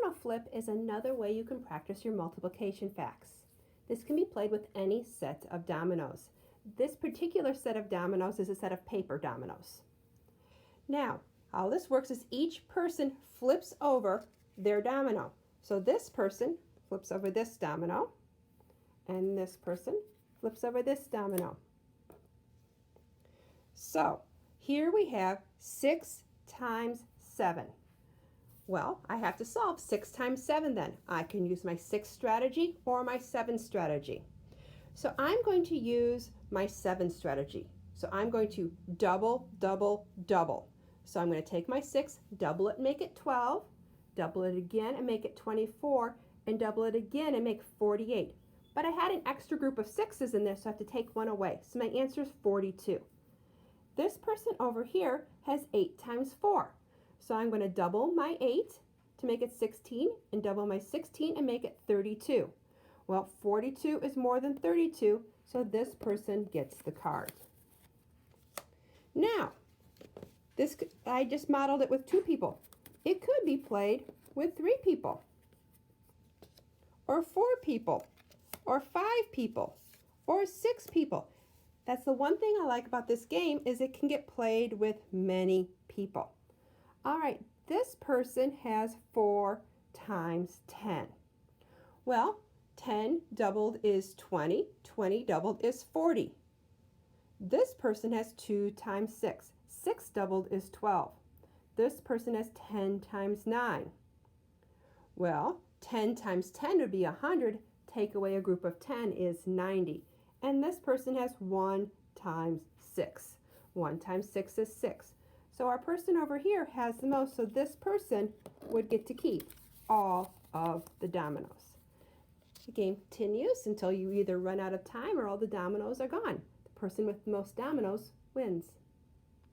domino flip is another way you can practice your multiplication facts. This can be played with any set of dominoes. This particular set of dominoes is a set of paper dominoes. Now, how this works is each person flips over their domino. So this person flips over this domino, and this person flips over this domino. So here we have 6 times 7. Well, I have to solve 6 times 7 then. I can use my 6 strategy or my 7 strategy. So I'm going to use my 7 strategy. So I'm going to double, double, double. So I'm going to take my 6, double it, make it 12, double it again and make it 24, and double it again and make 48. But I had an extra group of 6's in there, so I have to take one away. So my answer is 42. This person over here has 8 times 4. So I'm going to double my 8 to make it 16 and double my 16 and make it 32. Well, 42 is more than 32, so this person gets the card. Now, I just modeled it with 2 people. It could be played with 3 people, or 4 people, or 5 people, or 6 people. That's the one thing I like about this game, is it can get played with many people. All right, this person has 4 times 10. Well, 10 doubled is 20, 20 doubled is 40. This person has 2 times 6. 6 doubled is 12. This person has 10 times 9. Well, 10 times 10 would be 100. Take away a group of 10 is 90. And this person has 1 times 6. 1 times 6 is 6. So our person over here has the most, so this person would get to keep all of the dominoes. The game continues until you either run out of time or all the dominoes are gone. The person with the most dominoes wins.